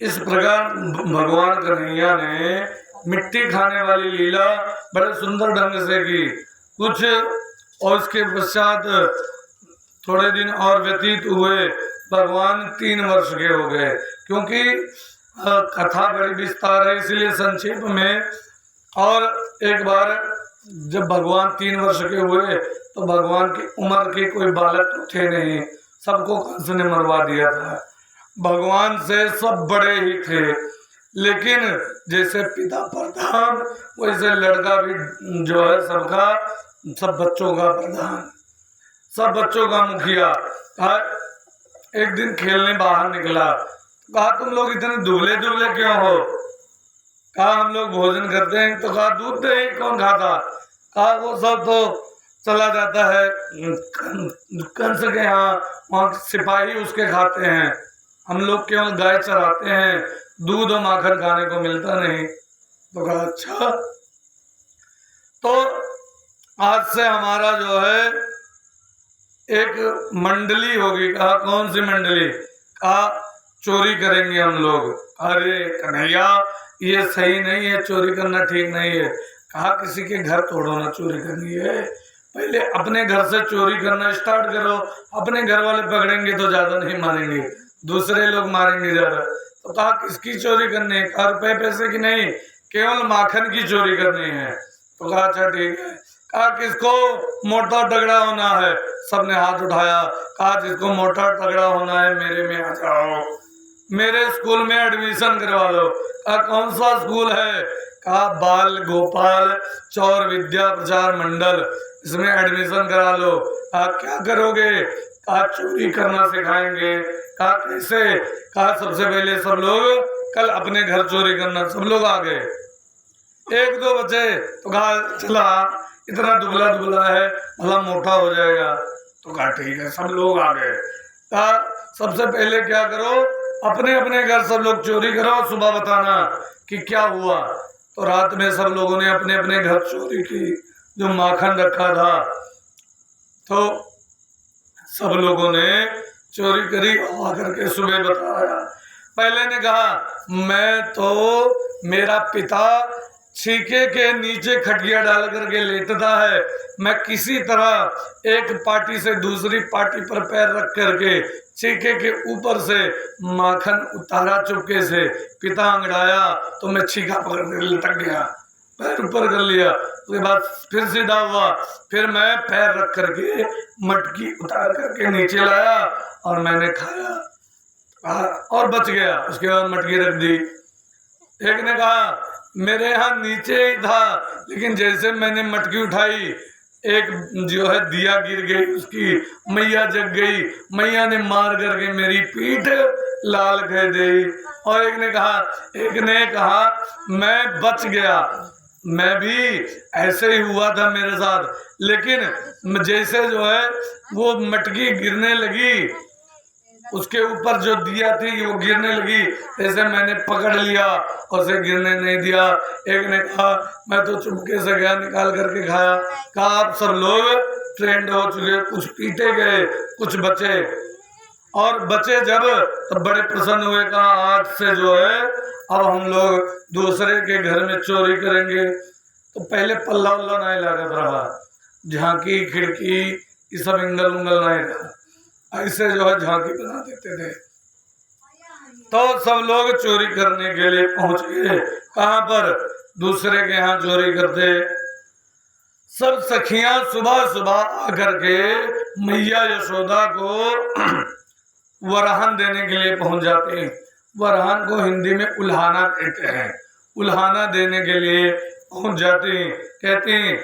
इस प्रकार भगवान कन्हैया ने मिट्टी खाने वाली लीला बड़े सुंदर ढंग से की। कुछ और इसके पश्चात थोड़े दिन और व्यतीत हुए, भगवान 3 वर्ष के हो गए। क्योंकि कथा बड़ी विस्तार है, इसलिए संक्षेप में। और एक बार जब भगवान 3 वर्ष के हुए तो भगवान की उम्र के कोई बालक तो थे नहीं, सबको कंस ने मरवा दिया था। भगवान से सब बड़े ही थे, लेकिन जैसे पिता प्रधान वैसे लड़का भी जो है सबका, सब बच्चों का प्रधान, सब बच्चों का मुखिया। एक दिन खेलने बाहर निकला, कहा तुम लोग इतने दुबले दुबले क्यों हो? कहा हम लोग भोजन करते हैं। तो कहा दूध दही कौन खाता? कहा वो सब तो चला जाता है कंस के यहाँ, वहाँ सिपाही उसके खाते हैं, हम लोग केवल गाय चराते हैं, दूध और माखन खाने को मिलता नहीं। तो कहा अच्छा, तो आज से हमारा जो है एक मंडली होगी। कहा कौन सी मंडली? कहा चोरी करेंगे हम लोग। अरे कन्हैया ये सही नहीं है, चोरी करना ठीक नहीं है। कहा किसी के घर तोड़ो ना, चोरी करनी है, पहले अपने घर से चोरी करना स्टार्ट करो, अपने घर वाले पकड़ेंगे तो ज्यादा नहीं मारेंगे, दूसरे लोग मारेंगे ज्यादा। तो कहा किसकी चोरी करनी है? कहा रुपए पैसे की नहीं, केवल माखन की चोरी करनी है। तो कहा अच्छा ठीक है। कहा किसको मोटा तगड़ा होना है? सबने हाथ उठाया। कहा जिसको मोटा तगड़ा होना है मेरे में आ जाओ, मेरे स्कूल में एडमिशन करवा लो। कहा कौन सा स्कूल है? कहा बाल गोपाल चौर विद्या प्रचार मंडल, इसमें एडमिशन करा लो। कहा क्या करोगे? कहा चोरी करना सिखाएंगे। कहा कैसे? कहा सबसे पहले सब लोग कल अपने घर चोरी करना। सब लोग आ गए, 1-2 बचे। तो कहा चला इतना दुबला दुबला है, भला मोटा हो जाएगा। तो कहा ठीक है, सब लोग आ गए। कहा सबसे पहले क्या करो, अपने अपने घर सब लोग चोरी करो, सुबह बताना कि क्या हुआ। तो रात में सब लोगों ने अपने अपने घर चोरी की, जो माखन रखा था। तो सब लोगों ने चोरी करी और करके सुबह बताया। पहले ने कहा मैं तो, मेरा पिता छीके के नीचे खटिया डाल करके लेटता है, मैं किसी तरह एक पार्टी से दूसरी पार्टी पर पैर रख करके छीके के ऊपर से माखन उतारा चुपके से, पिता अंगड़ाया तो मैं छीका पकड़ कर लटक गया, पैर ऊपर कर लिया। उसके बाद फिर सीधा हुआ, फिर मैं पैर रख करके मटकी उतार करके नीचे लाया और मैंने खाया और बच गया। उसके बाद मटकी रख दी। एक ने कहा मेरे यहाँ नीचे ही था, लेकिन जैसे मैंने मटकी उठाई एक जो है दिया गिर गई, उसकी मैया जग गई, मैया ने मार करके मेरी पीठ लाल कर दी। और एक ने कहा मैं बच गया, मैं भी ऐसे ही हुआ था मेरे साथ, लेकिन जैसे जो है वो मटकी गिरने लगी, उसके ऊपर जो दिया थी वो गिरने लगी, ऐसे मैंने पकड़ लिया और उसे गिरने नहीं दिया। एक ने कहा मैं तो चुपके से गया, निकाल करके खाया। कहा आप सब लोग ट्रेंड हो चुके, कुछ पीटे गए कुछ बचे, और बचे जब तब बड़े प्रसन्न हुए। कहा आज से जो है अब हम लोग दूसरे के घर में चोरी करेंगे। तो पहले पल्ला उल्ला नहीं लागत रहा, झांकी खिड़की ये सब इंगल उंगल नहीं रहा, ऐसे जो है झांकी बना देते थे। तो सब लोग चोरी करने के लिए पहुंच गए। कहां पर? दूसरे के यहाँ चोरी करते। सब सखियां सुबह सुबह आकर के मैया यशोदा को वरहान देने के लिए पहुंच जाते हैं। वरहान को हिंदी में उल्हाना कहते हैं। उल्हाना देने के लिए पहुंच जाते हैं। कहते हैं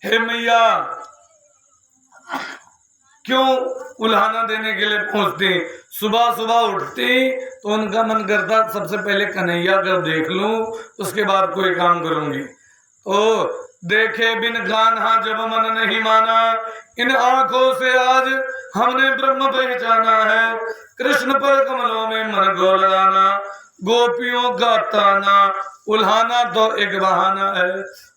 हे मैया, क्यों उल्हाना देने के लिए पहुंचती? सुबह सुबह उठती तो उनका मन करता सबसे पहले कन्हैया कर देख लूं, उसके बाद कोई काम करूंगी। तो देखे बिन कान्हा जब मन नहीं माना, इन आंखों से आज हमने ब्रह्म पहचाना है। कृष्ण पर कमलों में मन को लगाना, गोपियों का ताना। उल्हाना तो एक बहाना है,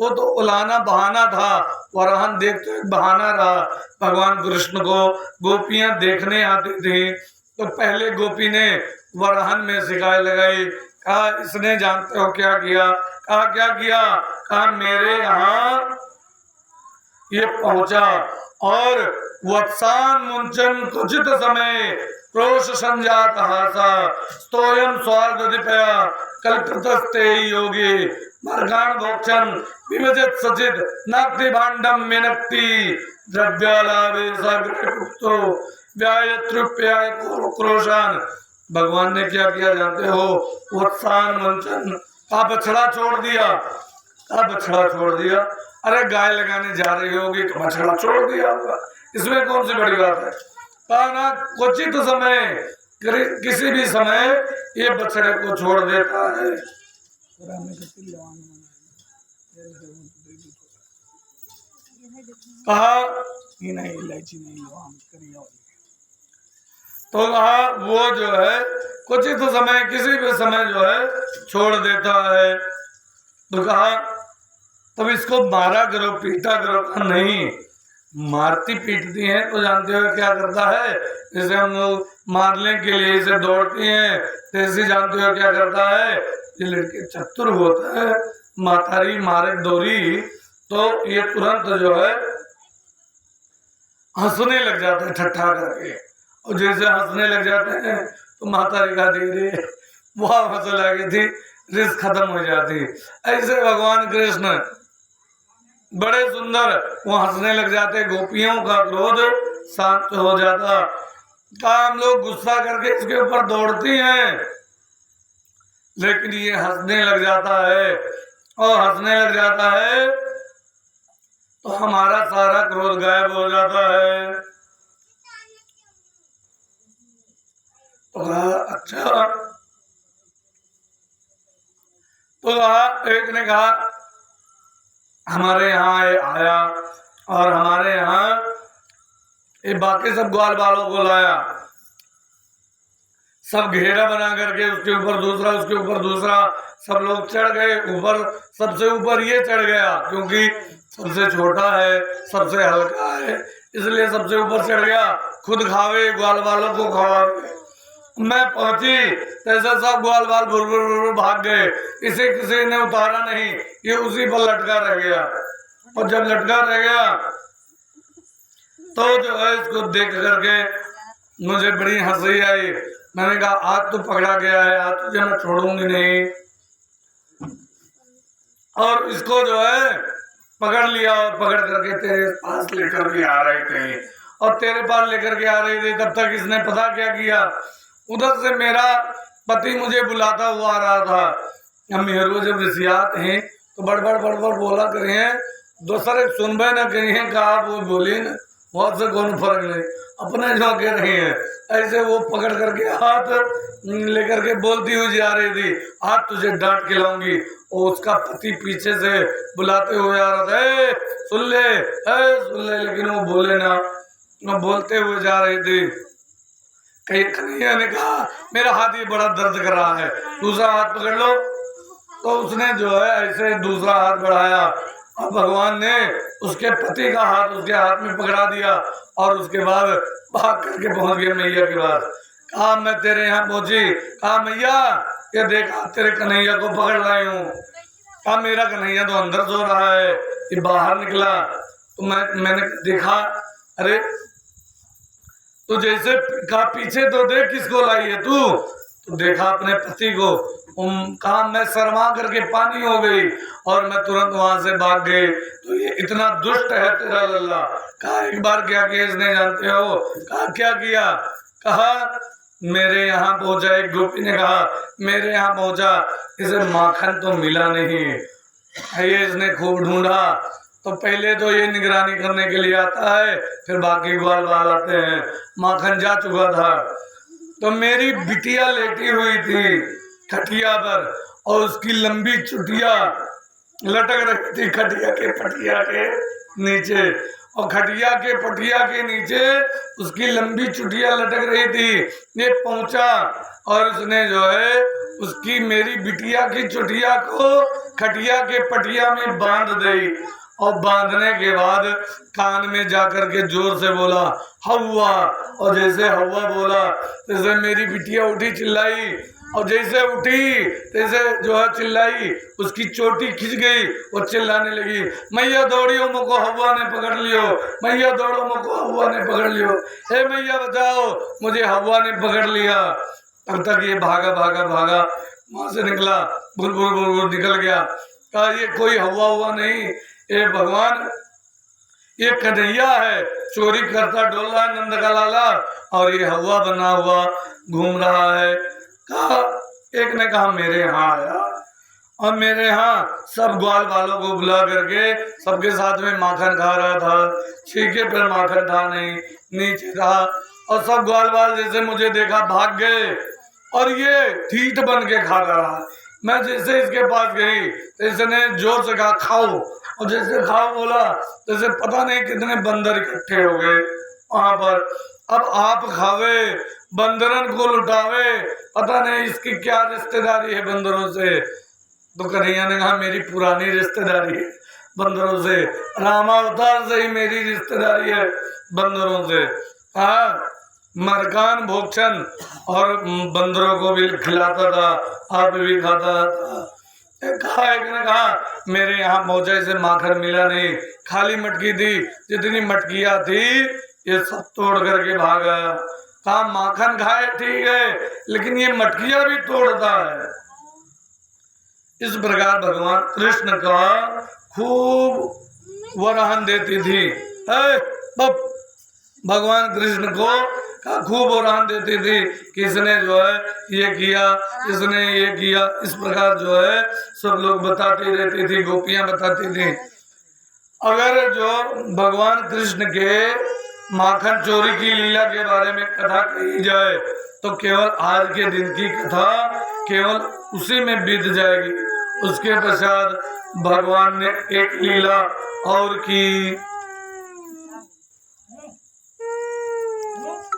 वो तो उल्हाना बहाना था, वरहान देख तो एक बहाना रहा। भगवान कृष्ण को गोपियां देखने आती थी, तो पहले गोपी ने वरहन में शिकायत लगाई, कहा इसने जानते हो क्या किया? कहा क्या किया? कहा मेरे यहाँ ये पहुंचा और वत्सान मुंचन कुचित समय क्रोश संजात हासा स्तोयम स्वार्दिपया कल्पितस्ते योगी मर्गान भोक्षन विभजित सचित नाक्ति भांडम मिनक्ति द्रव्यालाभे साग्रकुप्तो व्यायत्रुप्याय क्रोशान। भगवान ने क्या किया जानते हो? वत्सान मुंचन का बछड़ा छोड़ दिया। का बछड़ा छोड़ दिया? अरे गाय लगाने जा रही होगी तो बछड़ा छोड़ दिया होगा, इसमें कौन सी बड़ी बात है? कहा ना क्वचित समय, किसी भी समय ये बछड़े को छोड़ देता है। कहा तो कहा वो जो है क्वचित समय, किसी भी समय जो है छोड़ देता है। तो कहा तब इसको मारा करो, पीटा करो। नहीं, मारती पीटती हैं तो जानते हो क्या करता है? जैसे हम लोग मारने के लिए इसे दौड़ती हैं, तैसे जानते हो क्या करता है? ये लड़के चतुर होता है, मातारी मारे डोरी तो ये तुरंत जो है हंसने लग जाते हैं ठट्ठा करके, और जैसे हंसने लग जाते हैं तो मातारी का धीरे बहुत हंस लगी थी, रिस्क खत्म हो जाती। ऐसे भगवान कृष्ण बड़े सुंदर, वो हंसने लग जाते, गोपियों का क्रोध शांत हो जाता। क्या हम लोग गुस्सा करके इसके ऊपर दौड़ती हैं, लेकिन ये हंसने लग जाता है, और हंसने लग जाता है तो हमारा सारा क्रोध गायब हो जाता है। तो अच्छा, तो एक ने कहा हमारे यहाँ आया और हमारे यहाँ ये बाकी सब ग्वाल बालों को लाया, सब घेरा बना करके उसके ऊपर दूसरा, उसके ऊपर दूसरा, सब लोग चढ़ गए ऊपर। सबसे ऊपर ये चढ़ गया क्योंकि सबसे छोटा है, सबसे हल्का है, इसलिए सबसे ऊपर चढ़ गया। खुद खावे, ग्वाल बालों को खवावे। मैं पहुंची तैसे सब ग्वाल बाल बुर बुर बुर भाग गए, इसे किसी ने उतारा नहीं, ये उसी पर लटका रह गया। और जब लटका रह गया तो जो है इसको देख करके मुझे बड़ी हंसी आई। मैंने कहा आज तो पकड़ा गया है, आज तुझे मैं छोड़ूंगी नहीं। और इसको जो है पकड़ लिया और पकड़ करके तेरे पास लेकर के आ रहे थे, और तेरे पास लेकर के आ रही थी। तब तक इसने पता क्या किया, उधर से मेरा पति मुझे बुलाता हुआ आ रहा था। हम मेहरु जब रिसियात हैं तो बड़बड़ बड़बड़ बोला करिए, दूसरे सुनबे न करिए, कहा वो बोली न, बहुत से कौन फर्क नहीं, अपने जो कह रही है। ऐसे वो पकड़ करके हाथ लेकर के बोलती हुई जा रही थी, आज तुझे डांट के लाऊंगी। और उसका पति पीछे से बुलाते हुए आ रहा था, सुन ले, लेकिन वो बोले ना, वो बोलते हुए जा रही थी। कहीं कन्हैया ने कहा मेरा हाथ ये बड़ा दर्द कर रहा है, दूसरा हाथ पकड़ लो। तो उसने जो है ऐसे दूसरा हाथ बढ़ाया और भगवान ने उसके पति का हाथ उसके हाथ में पकड़ा दिया, और उसके बाद भाग करके पहुंच गया मैया के पास। कहा मैं तेरे यहाँ पहुंची, कहा मैया ये देखा तेरे कन्हैया को पकड़ लाई हूँ। कहा मेरा कन्हैया तो अंदर सो रहा है। ये बाहर निकला तो मैंने देखा, अरे तो जैसे कहा पीछे तो देख किसको लाई है तू, तो देखा अपने पति को। कहा मैं शर्मा करके पानी हो गई और मैं तुरंत वहां से भाग गई। तो ये इतना दुष्ट है तेरा लल्ला। कहा एक बार क्या किया इसने जानते हो? कहा क्या किया? कहा मेरे यहाँ पहुंचा। एक गोपी ने कहा मेरे यहाँ पहुंचा, इसे माखन तो मिला नहीं। ये इसने खूब ढूंढा, तो पहले तो ये निगरानी करने के लिए आता है, फिर बाकी ग्वाल बाल आते हैं। माखन जा चुका था, तो मेरी बिटिया लेटी हुई थी खटिया पर, और उसकी लंबी चुटिया लटक रही थी खटिया के पटिया के नीचे, और खटिया के पटिया के नीचे उसकी लंबी चुटिया लटक रही थी। ये पहुंचा और उसने जो है उसकी मेरी बिटिया की चुटिया को खटिया के पटिया में बांध दी, और बांधने के बाद कान में जाकर के जोर से बोला हवा। और जैसे हवा बोला जैसे मेरी बिटिया उठी चिल्लाई, और जैसे उठी तैसे जो है चिल्लाई, उसकी चोटी खिंच गई, वो चिल्लाने लगी मैया दौड़ियो मुझको हवा ने पकड़ लियो, मैया दौड़ो मुझको हवा ने पकड़ लियो, हे मैया बचाओ मुझे हवा ने पकड़ लिया। तब तक ये भागा भागा भागा वहां से निकला, बुल बुल बुल बुल निकल गया। कहा ये कोई हवा हुआ नहीं, ये भगवान ये कन्हैया है, चोरी करता डोल रहा है नंद का लाला, और ये हवा बना हुआ घूम रहा है। कहा एक ने कहा मेरे यहाँ आया और मेरे यहाँ सब ग्वाल वालों को बुला करके सबके साथ में माखन खा रहा था, छीके पर माखन था नहीं, नीचे था, और सब ग्वाल वाल जैसे मुझे देखा भाग गए, और ये ठीठ बन के खा रहा। मैं जैसे इसके पास गई तो इसने जोर से कहा खाओ, और जैसे खाओ बोला जैसे पता नहीं कितने बंदर इकट्ठे हो गए वहां पर। अब आप खावे बंदरन को लुटावे, पता नहीं इसकी क्या रिश्तेदारी है बंदरों से। तो कन्हैया ने कहा मेरी पुरानी रिश्तेदारी है बंदरों से, रामावतार से ही मेरी रिश्तेदारी है बंदरों से। कहा मरकान भोक्षण और बंदरों को भी खिलाता था, आप भी खाता था। एक ने कहा मेरे यहाँ मौजे से माखन मिला नहीं, खाली मटकी थी, जितनी मटकियां थी ये सब तोड़ करके भागा। कहा माखन खाए ठीक है, लेकिन ये मटकियां भी तोड़ता है। इस प्रकार भगवान कृष्ण का खूब वरहन देती थी, भगवान कृष्ण को खूब वरहन देती थी कि इसने जो है ये किया, इसने ये किया, इस प्रकार जो है सब लोग बताती रहती थी, गोपियां बताती थी। अगर जो भगवान कृष्ण के माखन चोरी की लीला के बारे में कथा कही जाए तो केवल आज के दिन की कथा केवल उसी में बीत जाएगी। उसके पश्चात भगवान ने एक लीला और की।